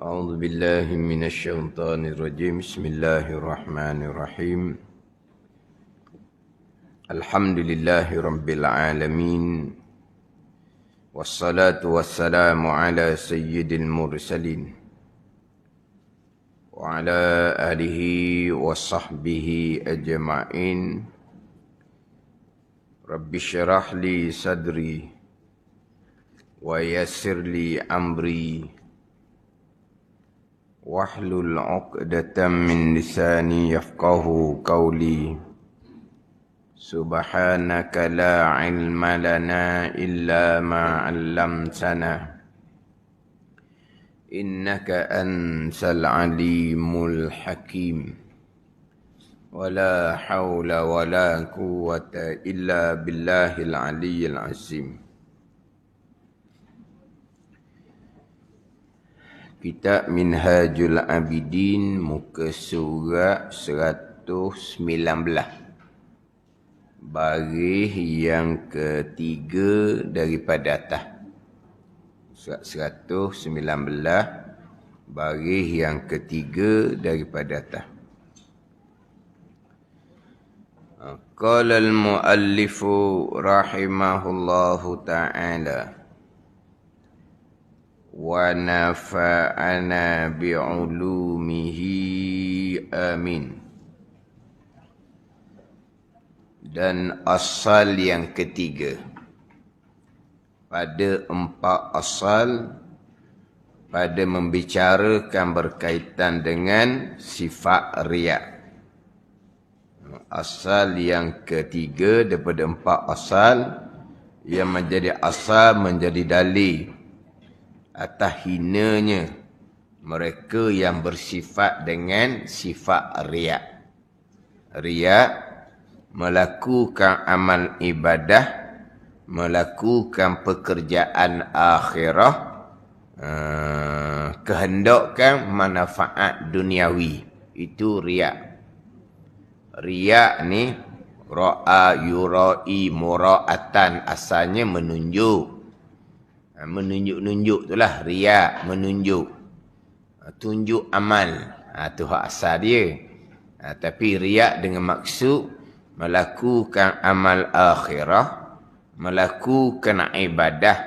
أعوذ بالله من الشيطان الرجيم بسم الله الرحمن الرحيم الحمد لله رب العالمين والصلاة والسلام على سيد المرسلين وعلى آله وصحبه أجمعين رب اشرح لي صدري ويسر لي أمري واحلل عقدة من لساني يفقه قولي سبحانك لا علم لنا إلا ما علمتنا إنك أنت العليم الحكيم ولا حول ولا قوة إلا بالله العلي العظيم. Kitab Minhajul Abidin, muka surat 119. Baris yang ketiga daripada atas. Surat 119, baris yang ketiga daripada atas. Qala al-muallifu rahimahullahu ta'ala wa nafa'ana bi'ulumihi amin. Dan asal yang ketiga pada empat asal pada membicarakan berkaitan dengan sifat riya. Asal yang ketiga daripada empat asal yang menjadi asal menjadi dalil atas hinanya mereka yang bersifat dengan sifat riya. Riya melakukan amal ibadah, melakukan pekerjaan akhirah, kehendakkan manfaat duniawi. Itu riya. Riya ni ra'a yura'i mura'atan, asalnya menunjuk. Menunjuk-nunjuk itulah riya, menunjuk. Tunjuk amal. Itu hak asal dia. Tapi riya dengan maksud melakukan amal akhirah, melakukan ibadah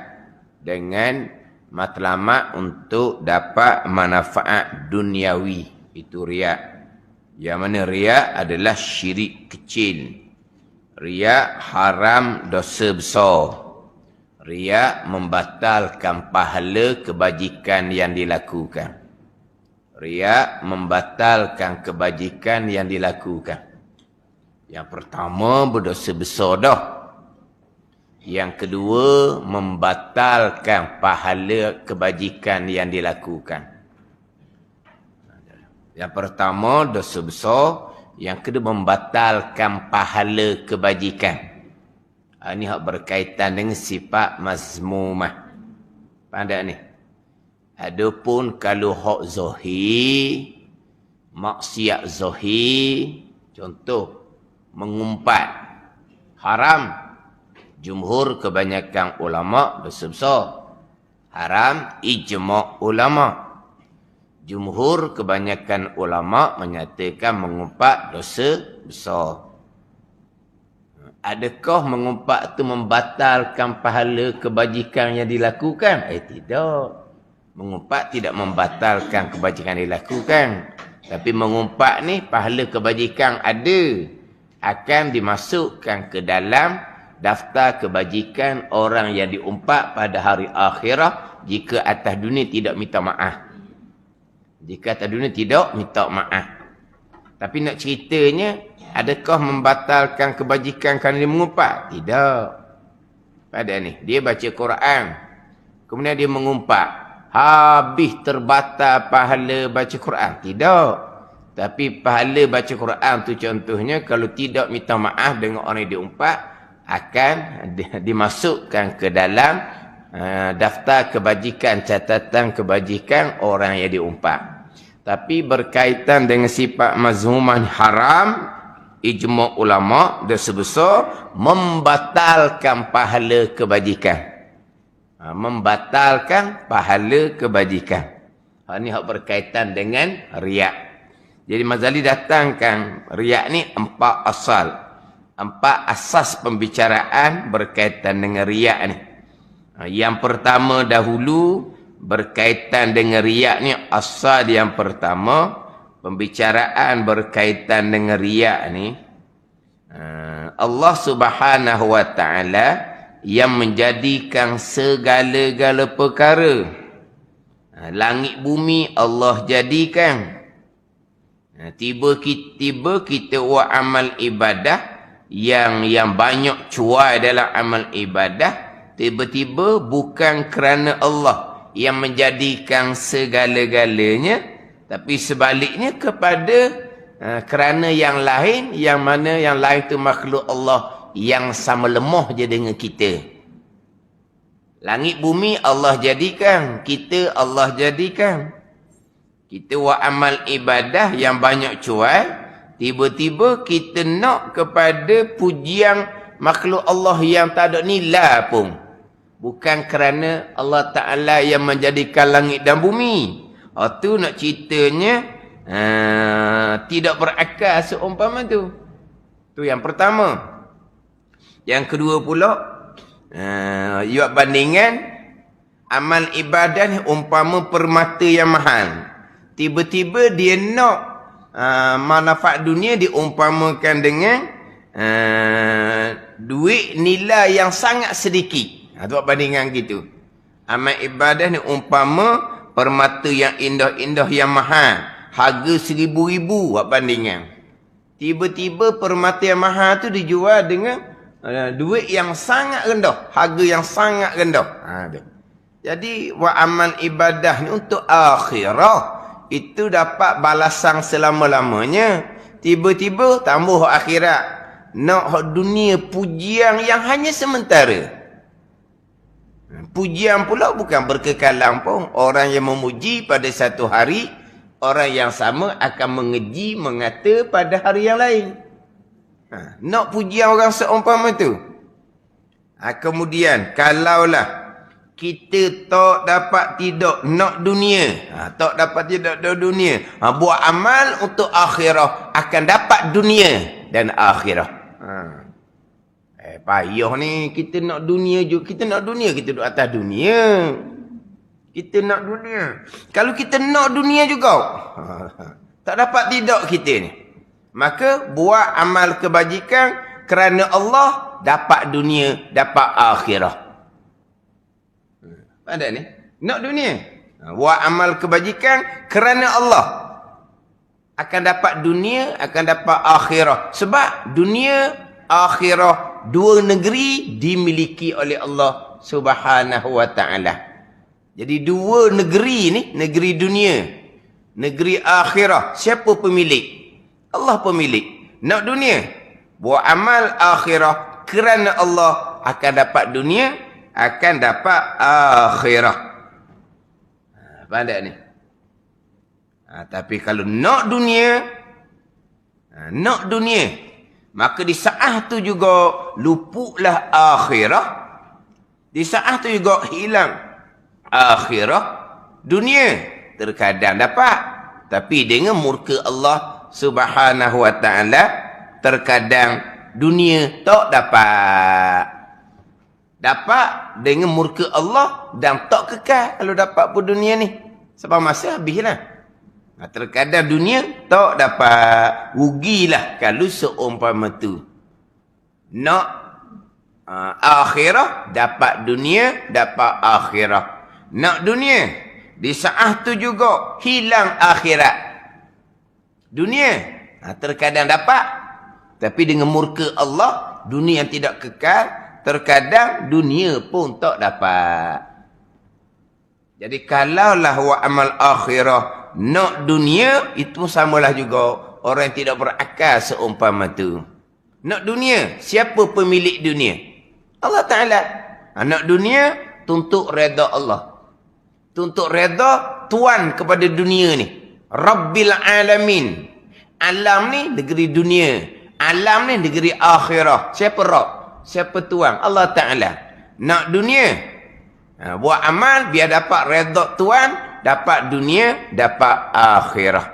dengan matlamat untuk dapat manfaat duniawi. Itu riya. Yang mana riya adalah syirik kecil. Riya haram, dosa besar. Riya membatalkan pahala kebajikan yang dilakukan. Riya membatalkan kebajikan yang dilakukan. Yang pertama, berdosa besar dah. Yang kedua, membatalkan pahala kebajikan yang dilakukan. Yang pertama, dosa besar. Yang kedua, membatalkan pahala kebajikan. Ini hak berkaitan dengan sifat mazmumah. Pandai ni. Adapun kalau hak zahir, maksiat zahir, contoh mengumpat, haram. Jumhur kebanyakan ulama dosa besar. Haram ijma' ulama. Jumhur kebanyakan ulama menyatakan mengumpat dosa besar. Adakah mengumpat itu membatalkan pahala kebajikan yang dilakukan? Tidak. Mengumpat tidak membatalkan kebajikan yang dilakukan. Tapi mengumpat ni pahala kebajikan ada. Akan dimasukkan ke dalam daftar kebajikan orang yang diumpat pada hari akhirah jika atas dunia tidak minta maaf. Jika atas dunia tidak minta maaf. Tapi nak ceritanya, adakah membatalkan kebajikan kerana dia mengumpat? Tidak. Pada ni, dia baca Quran. Kemudian dia mengumpat. Habis terbatal pahala baca Quran? Tidak. Tapi pahala baca Quran tu contohnya, kalau tidak minta maaf dengan orang yang diumpat, akan dimasukkan ke dalam daftar kebajikan, catatan kebajikan orang yang diumpat. Tapi berkaitan dengan sifat mazmumah haram, ijma' ulama dosa besar membatalkan pahala kebajikan. Membatalkan pahala kebajikan. Hak ni hak berkaitan dengan riak. Jadi Mazali datangkan riak ni 4 asal. 4 asas pembicaraan berkaitan dengan riak ni. Yang pertama dahulu berkaitan dengan riak ni, asal yang pertama pembicaraan berkaitan dengan riak ni, Allah Subhanahu wa taala yang menjadikan segala-gala perkara. Langit bumi Allah jadikan. Tiba-tiba kita buat amal ibadah yang banyak cuai dalam amal ibadah, tiba-tiba bukan kerana Allah yang menjadikan segala-galanya, tapi sebaliknya kepada kerana yang lain, yang mana yang lain itu makhluk Allah yang sama lemah je dengan kita. Langit bumi Allah jadikan, kita Allah jadikan. Kita buat amal ibadah yang banyak cuai, tiba-tiba kita nak kepada pujian makhluk Allah yang tak ada nilai pun. Bukan kerana Allah Ta'ala yang menjadikan langit dan bumi. Itu nak ceritanya tidak berakal seumpama tu. Tu yang pertama. Yang kedua pula, buat bandingan amal ibadah ni umpama permata yang mahal. Tiba-tiba dia nak manfaat dunia diumpamakan dengan duit nilai yang sangat sedikit. Buat bandingan gitu. Amal ibadah ni umpama permata yang indah-indah yang mahal. Harga 1,000 ribu buat bandingan. Tiba-tiba permata yang mahal tu dijual dengan duit yang sangat rendah. Harga yang sangat rendah. Jadi buat amal ibadah ni untuk akhirah. Itu dapat balasan selama-lamanya. Tiba-tiba tambah akhirat. Nak dunia pujian yang hanya sementara. Pujian pula bukan berkekalan pun. Orang yang memuji pada satu hari, orang yang sama akan mengeji, mengata pada hari yang lain. Nak pujian orang seumpama tu. Kemudian, kalaulah kita tak dapat tidak nak dunia. Tak dapat tidak nak dunia. Buat amal untuk akhirah. Akan dapat dunia dan akhirah. Payah ni. Kita nak dunia juga. Kita nak dunia. Kita duduk atas dunia. Kita nak dunia. Kalau kita nak dunia juga. Tak dapat tidak kita ni. Maka buat amal kebajikan kerana Allah. Dapat dunia. Dapat akhirah. Ada ni? Nak dunia. Buat amal kebajikan kerana Allah. Akan dapat dunia, akan dapat akhirah. Sebab dunia, akhirah, dua negeri dimiliki oleh Allah Subhanahu wa ta'ala. Jadi dua negeri ni, negeri dunia, negeri akhirah. Siapa pemilik? Allah pemilik. Nak dunia? Buat amal akhirah kerana Allah akan dapat dunia, akan dapat akhirah. Pandai ni. Tapi kalau nak dunia, maka di saat tu juga luputlah akhirah. Di saat tu juga hilang akhirah. Dunia terkadang dapat, tapi dengan murka Allah Subhanahu wa ta'ala, terkadang dunia tak dapat. Dapat dengan murka Allah dan tak kekal kalau dapat pun dunia ni. Sebab masa habislah. Terkadang dunia tak dapat. Rugilah kalau seumpama tu. Nak akhirah, dapat dunia, dapat akhirah. Nak dunia, di saat tu juga hilang akhirat. Dunia, terkadang dapat. Tapi dengan murka Allah, dunia yang tidak kekal, terkadang dunia pun tak dapat. Jadi kalaulah wa amal akhirah nak dunia, itu samalah juga orang yang tidak berakal seumpama tu. Nak dunia, siapa pemilik dunia? Allah Ta'ala. Nak dunia, tuntut redha Allah. Tuntut redha Tuan kepada dunia ni. Rabbil alamin. Alam ni negeri dunia. Alam ni negeri akhirah. Siapa Rabb? Siapa Tuan? Allah Ta'ala. Nak dunia, buat amal biar dapat redha Tuan, dapat dunia, dapat akhirah.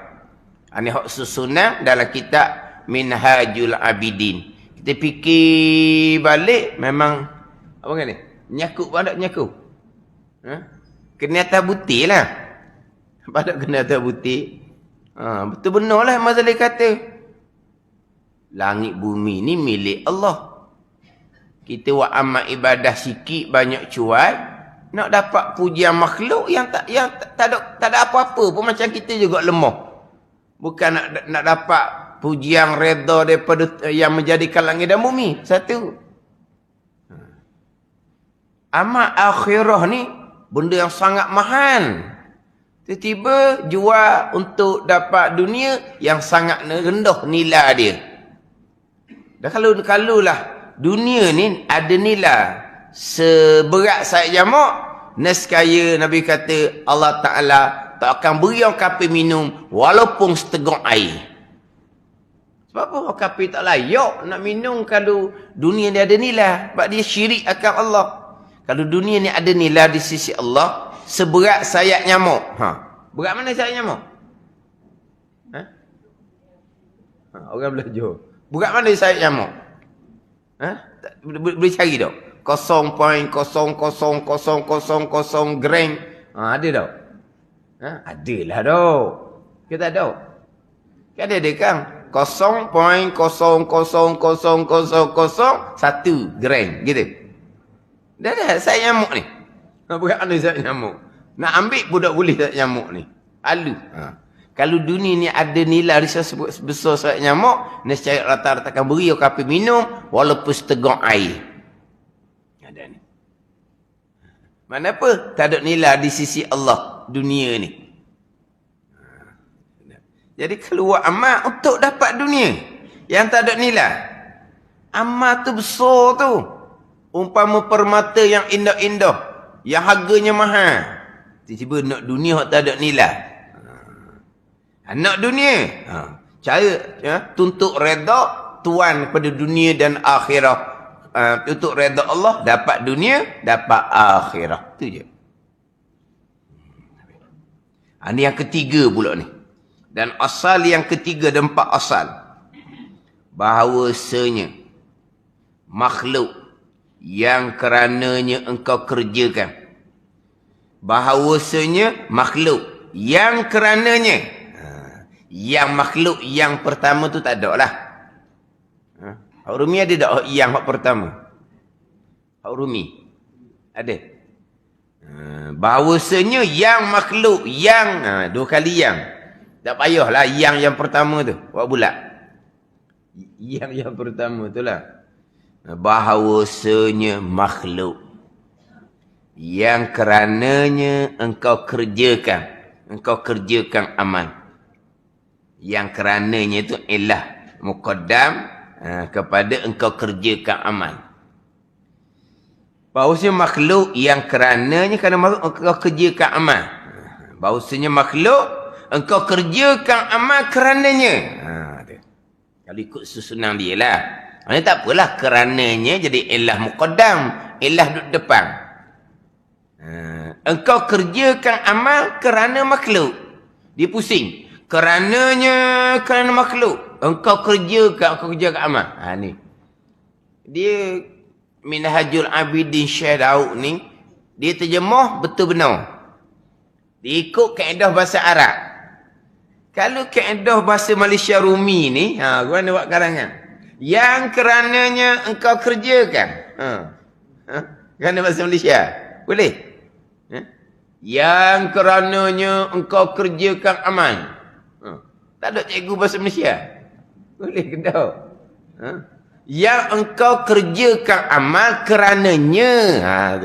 Ini hak susunan dalam kitab Minhajul Abidin. Kita fikir balik, memang, apa kan ni? Nyakut pun tak nyakut. Kena atas butir lah. Pada kena atas butir. Betul benar lah Mazali kata. Langit bumi ni milik Allah. Kita buat amal ibadah sikit banyak cuai, nak dapat pujian makhluk yang tak ada apa-apa pun, macam kita juga lemah. Bukan nak dapat pujian redha daripada yang menjadikan langit dan bumi. Satu. Amal akhirah ni benda yang sangat mahal. Tiba-tiba jual untuk dapat dunia yang sangat rendah nilai dia. Dan kalau-kalaulah dunia ni ada nilai seberat sayap jamak, nescaya Nabi kata Allah Ta'ala tak akan beri orang kafir minum walaupun seteguk air. Sebab apa orang kafir tak layak nak minum kalau dunia ni ada nilai? Sebab dia syirik akan Allah. Kalau dunia ni ada nilai di sisi Allah, seberat sayap nyamuk. Berat mana sayap nyamuk? Orang belajar. Berat mana sayap nyamuk? Boleh cari tak? 0.00000 gram. Ada tak? Adalah tak? Kita ada. Kan ada kan? 0.0000001 gram. Gitu. Dah sayap nyamuk ni. Berat mana sayap nyamuk? Nak ambil budak boleh sayap nyamuk ni. Halu. Kalau dunia ni ada nilai sebesar sayap nyamuk, nescaya rata-rata akan beri orang kafir minum walaupun seteguk air. Ada ni. Mana apa? Tak ada nilai di sisi Allah dunia ni. Jadi keluar amal untuk dapat dunia yang tak ada nilai. Amal tu besar tu. Umpama permata yang indah-indah, yang harganya mahal. Tiba-tiba nak dunia tak ada nilai. Nak dunia. Cara tuntut redha tuan pada dunia dan akhirat. Tuntut redha Allah, dapat dunia, dapat akhirat. Itu je. Ini yang ketiga pula ni. Dan asal yang ketiga dan empat asal. Bahawasanya makhluk yang kerananya engkau kerjakan. Bahawasanya makhluk yang kerananya. Yang makhluk yang pertama tu tak ada lah. Hak Rumi ada tak yang hak pertama? Hak Rumi ada. Bahawasanya yang makhluk yang dua kali yang. Tak payahlah yang pertama tu. Buat bulat. Yang pertama tu lah. Bahawasanya makhluk yang kerananya engkau kerjakan amal. Yang kerananya itu ialah muqaddam kepada engkau kerjakan amal. Bahawasanya makhluk yang kerananya engkau kerjakan amal. Bahawasanya makhluk engkau kerjakan amal kerananya. Kalau ikut susunan dia lah. Ini tak apalah kerananya jadi ilah muqaddam, ilah duduk depan. Engkau kerjakan amal kerana makhluk. Dia pusing. Kerana makhluk. Engkau kerjakan amal. Ni. Dia Minhajul Abidin Syekh Daud ni, dia terjemah betul benar. Dia ikut kaedah bahasa Arab. Kalau kaedah bahasa Malaysia Rumi ni, gua nak buat karangan. Yang kerananya engkau kerjakan. Kerana bahasa Malaysia. Boleh? Yang kerananya engkau kerjakan amal. Tak ada cikgu bahasa Malaysia. Boleh ke tak? Yang engkau kerjakan amal kerananya.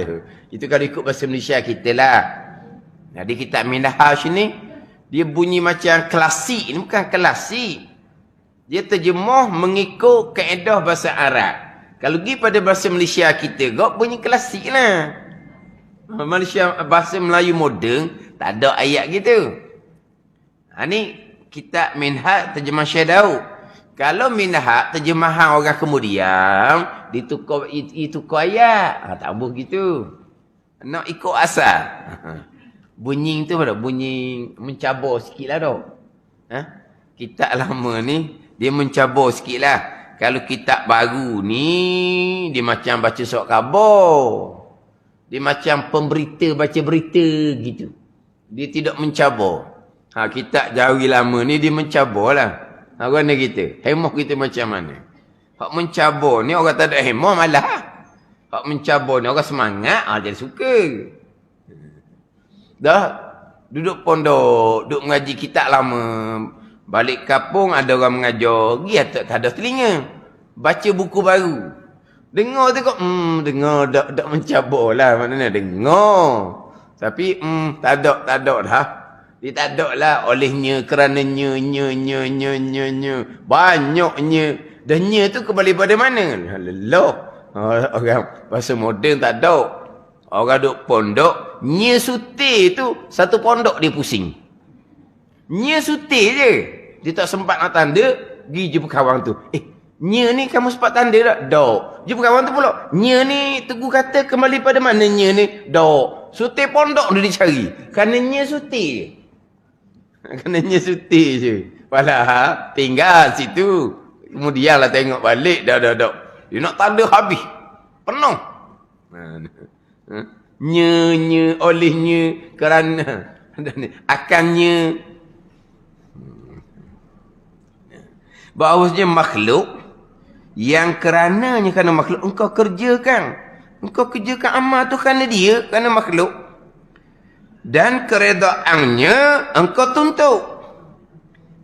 Itu kalau ikut bahasa Malaysia kita lah. Jadi kitab Minhaj ni, dia bunyi macam klasik. Ini bukan klasik. Dia terjemah mengikut kaedah bahasa Arab. Kalau pergi pada bahasa Malaysia kita, bunyi klasik lah. Malaysia bahasa Melayu moden, tak ada ayat gitu. Ni kitab Minhaj terjemah Syekh Daud. Kalau Minhaj terjemahan orang kemudian, ditukar ayat. Tak boleh gitu. Nak ikut asal. Bunyi tu apa dah? Bunyi mencabar sikit lah dah. Ha? Kitab lama ni, dia mencabar sikit lah. Kalau kitab baru ni, dia macam baca surat khabar. Dia macam pemberita baca berita gitu. Dia tidak mencabar. Ha, kitab jari lama ni dia mencabar lah. Ha, mana kita? Hemah kita macam mana? Hak mencabar ni orang tak ada hemah malah. Hak mencabar ni orang semangat, jadi suka. Dah duduk pondok, duduk mengaji kitab lama. Balik kampung ada orang mengajar, dia tak ada telinga. Baca buku baru. Dengar tu kok, dengar tak mencabar lah. Maknanya dengar. Tapi, tak ada dah. Dia tak ada lah olehnya, kerananya, banyaknya. Dan nya tu kembali pada mana? Lelah. Orang bahasa moden tak ada. Orang duduk pondok, nya sutir tu, satu pondok dia pusing. Nya sutir je. Dia tak sempat nak tanda, pergi jumpa kawan tu. Nya ni kamu sempat tanda tak? Tak. Jumpa kawan tu pula. Nya ni teguh kata kembali pada mana nya ni? Tak. Sutir pondok dia dicari. Kerana nya sutir. Kerana nya sutir je. Walah, tinggal situ. Kemudian lah tengok balik. Dah. Dia nak tanda habis. Penuh. Nya, olehnya, kerana. Akannya. Bahawasanya makhluk. Yang kerananya kerana makhluk engkau kerjakan. Engkau kerjakan amal tu kerana dia, kerana makhluk. Dan keredaannya engkau tuntut.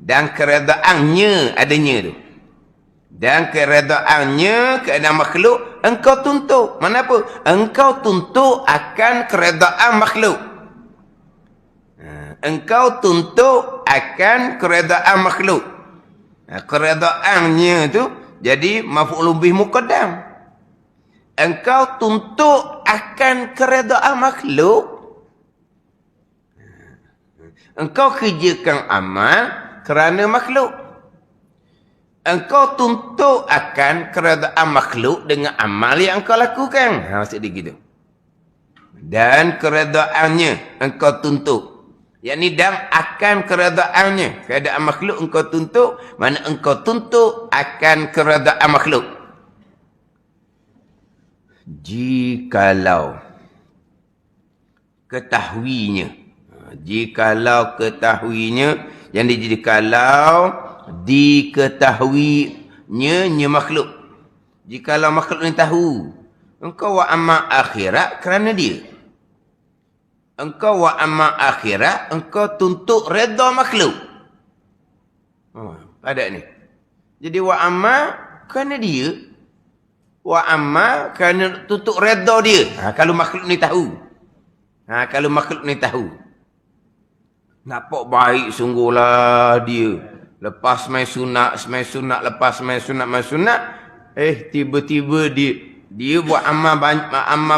Dan keredaannya adanya tu. Dan keredaannya keadaan makhluk engkau tuntut. Mana apa? Engkau tuntut akan keredaan makhluk. Engkau tuntut akan keredaan makhluk. Keredaannya tu jadi maf'ul bih muqaddam. Engkau tuntut akan keredaan makhluk. Engkau kerjakan amal kerana makhluk. Engkau tuntut akan keredaan makhluk dengan amal yang engkau lakukan. Maksud dia gitu. Dan keredaannya engkau tuntut. Yakni dan akan keredaannya. Keredaan makhluk engkau tuntut. Mana engkau tuntut akan keredaan makhluk. Jikalau ketahuinya. Jikalau ketahuinya. Yang dijadi kalau diketahuinya makhluk. Jikalau makhluk ni tahu. Engkau wa amma akhirat kerana dia. Engkau wa amma akhirat, engkau tuntut redha makhluk. Pada ni. Jadi wa amma kerana dia. Wa amma kerana tuntut redha dia. Kalau makhluk ni tahu. Kalau makhluk ni tahu. Nampak baik sungguhlah dia. Lepas main sunat, lepas main sunat. Tiba-tiba dia buat amal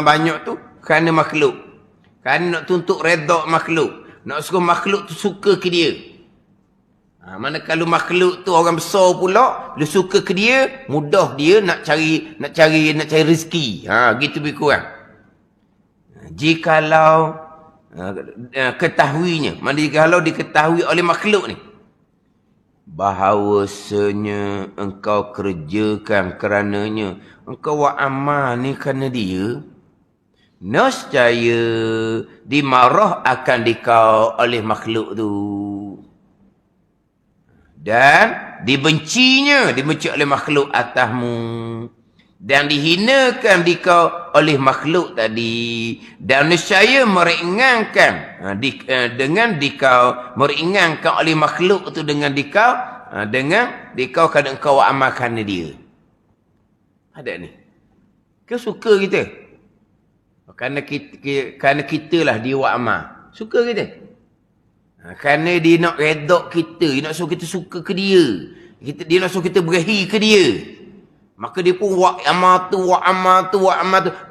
banyak tu kerana makhluk. Kerana nak tuntut redha makhluk. Nak suruh makhluk tu suka ke dia. Mana kalau makhluk tu orang besar pula, dia suka ke dia, mudah dia nak cari rezeki. Gitu lebih kurang. Jikalau ketahuinya, mana jikalau diketahui oleh makhluk ni. Bahawasanya engkau kerjakan kerananya. Engkau wa amal ni kerana dia. Nescaya dimarah akan dikau oleh makhluk tu. Dan dibenci oleh makhluk atasmu. Dan dihinakan dikau oleh makhluk tadi. Dan nescaya meringankan dengan dikau, meringankan oleh makhluk tu dengan dikau kerana engkau amalkan dia. Ada ni. Kau suka kita? Kerana kita lah dia buat amal. Suka kita? Kerana dia nak redha kita. Dia nak suruh kita suka ke dia. Dia nak suruh kita berahi ke dia. Maka dia pun buat amal tu.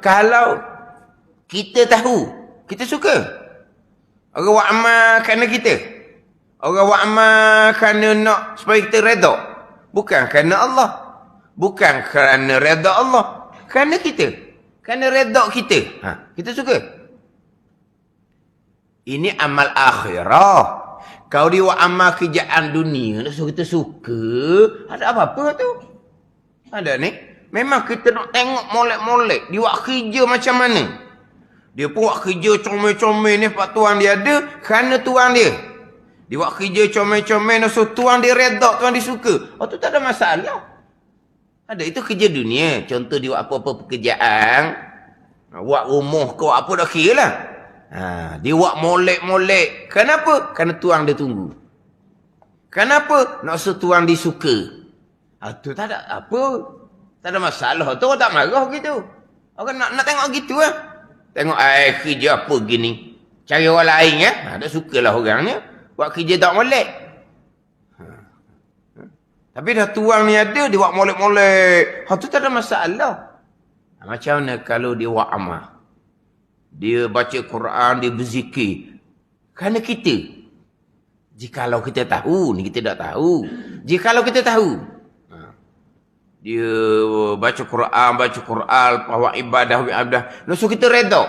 Kalau kita tahu, kita suka. Orang buat amal kerana kita. Orang buat amal kerana nak supaya kita redha. Bukan kerana Allah. Bukan kerana redha Allah. Kerana kita. Kerana redha kita. Kita suka. Ini amal akhirah. Kau dia buat amal kerjaan dunia, nak suruh kita suka, ada apa-apa tu? Ada ni. Memang kita nak tengok molek-molek. Dia buat kerja macam mana? Dia pun buat kerja comel-comel ni, sebab tuan dia ada, kerana tuan dia. Dia buat kerja comel-comel, nak suruh tuan dia redak, tuan dia suka. Oh tu tak ada masalah. Ada, itu kerja dunia. Contoh dia buat apa-apa pekerjaan, buat rumah kau apa dah kira lah. Dia buat molek-molek. Kenapa? Kerana tuan dia tunggu. Kenapa? Nak suruh tuan dia suka. Tu tak ada apa. Tak ada masalah. Tu orang tak marah gitu. Orang nak tengok gitu lah. Tengok kerja apa gini. Cari orang lain ya. Tak sukalah orangnya. Buat kerja tak molek. Tapi dah tuan ni ada, dia buat molek-molek. Tu tak ada masalah. Macam mana kalau dia buat amal? Dia baca Quran, dia berzikir. Kerana kita. Jikalau kita tahu, ni kita tak tahu. Jikalau kita tahu. Dia baca Quran, bawa ibadah. Nak suruh kita redha.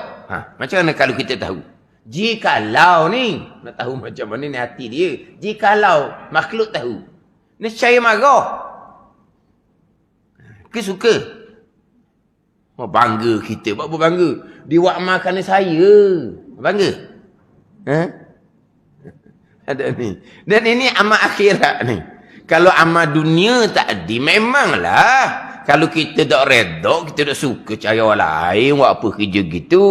Macam mana kalau kita tahu? Jikalau ni, nak tahu macam mana ni hati dia. Jikalau makhluk tahu. Nescaya marah. Ke suka? Bangga kita. Buat apa bangga? Dia buat amal kerana saya. Bangga? Ada ni. Dan ini amal akhirat ni. Kalau amal dunia tak ada, memanglah. Kalau kita tak redha, kita tak suka cari orang lain, buat apa kerja gitu.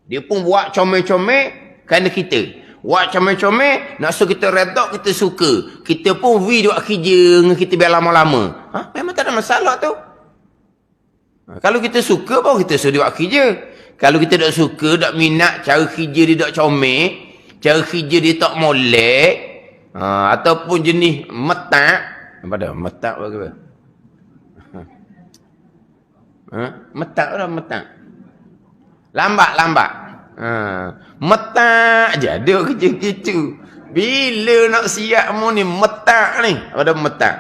Dia pun buat comel-comel kerana kita. Buat comel-comel, nak suruh kita redha, kita suka. Kita pun buat kerja dengan kita biar lama-lama. Memang tak ada masalah tu. Kalau kita suka, baru kita suruh dia buat kerja. Kalau kita tak suka, tak minat, cara kerja dia tak comel, cara kerja dia tak molek, ataupun jenis metak. Apa dah? Metak apa? Metak dah, metak. Lambat. Metak je ada kerja gitu. Bila nak siap mu ni metak ni? Apa dah metak?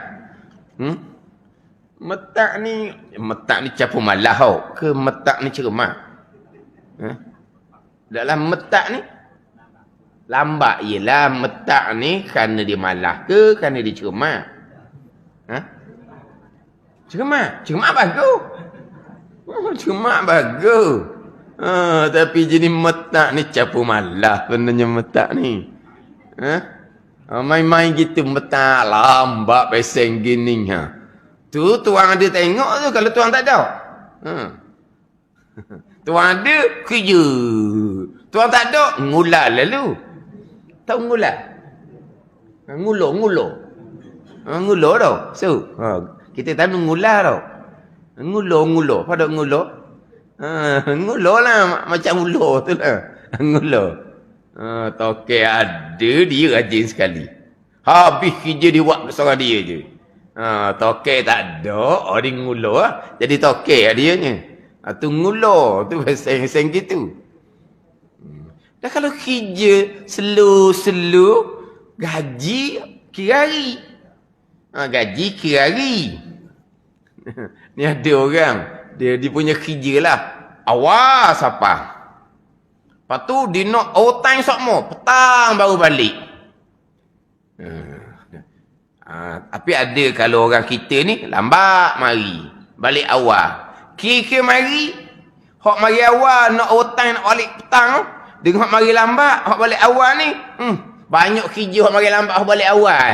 Metak ni capu malah ke metak ni cermat? Dalam metak ni lambat ialah metak ni kerana dia malah ke kerana dia cermat? Cermat bagus. Cermat bagus. Tapi jenis metak ni capu malah sebenarnya metak ni. Main-main gitu metak lambat peseng gini. Tu tuan ada tengok tu kalau tuan tak ada. Tuan ada kerja. Tuan tak ada ngulal lalu. Tahu ngulal? Ngulur. Ngulur tau. So, kita tahu ngulal tau. Ngulur. Pada ngulur. Ngulur lah macam ulur tu lah. Ngulur. Toke ada dia rajin sekali. Habis kerja dia buat seorang dia je. Toke tak ada, orang ngulur lah. Jadi toke lah dia nya. Tu ngulur, tu seng-seng gitu. Dan kalau kerja slow, gaji kira hari. Gaji kira hari. Ni ada orang, dia punya kerja lah. Awas apa. Lepas tu dia nak overtime semua. Petang baru balik. Tapi ada kalau orang kita ni lambat mari. Balik awal. Kira-kira mari. Hak mari awal nak overtime nak balik petang. Dengan hak mari lambat. Hak balik awal ni. Banyak kerja hak mari lambat hak balik awal.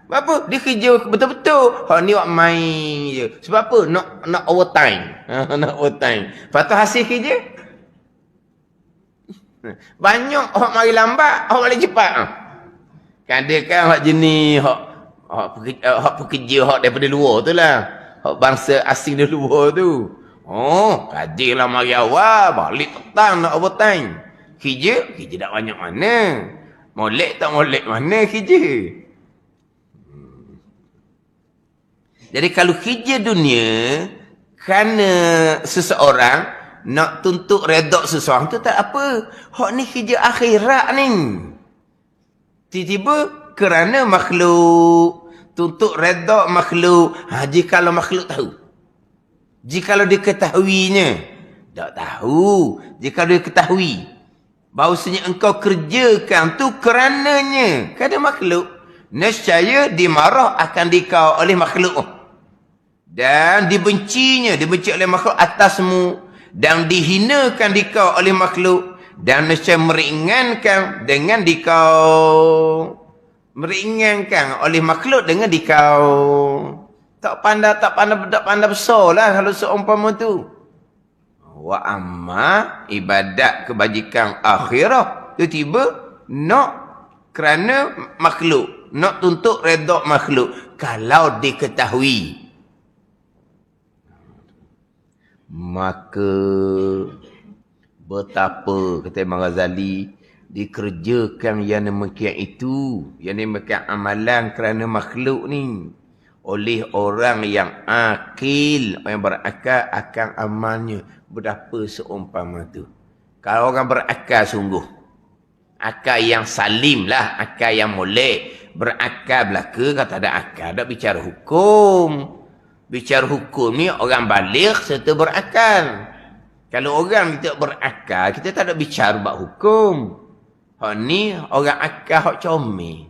Sebab apa? Dia kerja betul-betul. Hak ni buat main je. Sebab apa? Nak overtime. Nak overtime. Lepas tu hasil kerja. Banyak hak mari lambat. Hak balik cepat. Kadang-kadang hak jenis hak pekerja hak daripada luar tu lah. Hak bangsa asing dari luar tu. Kajilah mari awal. Balik petang nak overtime. Kerja tak banyak mana. Molek tak molek mana kerja. Jadi kalau kerja dunia, kerana seseorang nak tuntut redha seseorang tu tak apa. Hak ni kerja akhirat ni. Tiba-tiba kerana makhluk tuntut redha makhluk. Jikalau makhluk tahu. Jikalau dia ketahuinya. Tak tahu. Jikalau dia ketahui. bahawasanya engkau kerjakan tu kerana makhluk, nescaya dimarah akan dikau oleh makhluk. Dan dibenci oleh makhluk atasmu. Dan dihinakan dikau oleh makhluk. Dan nescaya meringankan dengan dikau. Meringankan oleh makhluk dengan dikau. Tak pandai besar lah kalau seumpama tu. Wa amma ibadat kebajikan akhirah. Tiba-tiba nak kerana makhluk. Nak tuntut redha makhluk. Kalau diketahui. Maka betapa, kata Imam Ghazali, dikerjakan yang demikian itu. Yang demikian amalan kerana makhluk ni. Oleh orang yang akil, orang yang berakal akan amalnya. Betapa seumpama tu. Kalau orang berakal sungguh. Akal yang salim lah. Akal yang molek. Berakal belaka, kata ada akal. Tak bicara hukum. Bicara hukum ni orang balik serta berakal. Kalau orang tidak berakal, kita tak ada bicara bab hukum. Hak ni orang akal hak comel.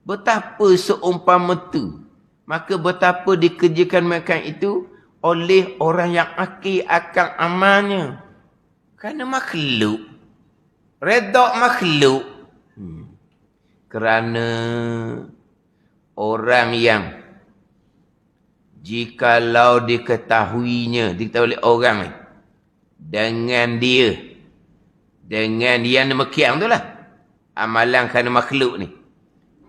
Betapa seumpama tu. Maka betapa dikerjakan mereka itu oleh orang yang akil akan amalnya. Kerana makhluk. Redha makhluk. Kerana orang yang jikalau diketahuinya, diketahui oleh orang ni, dengan dia yang demikian tu lah, amalan kerana makhluk ni,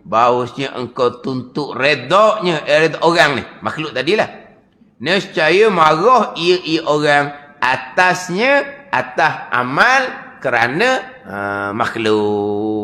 bahawasanya engkau tuntut redaknya orang ni, makhluk tadilah, nescaya marah ia orang atasnya, atas amal kerana makhluk.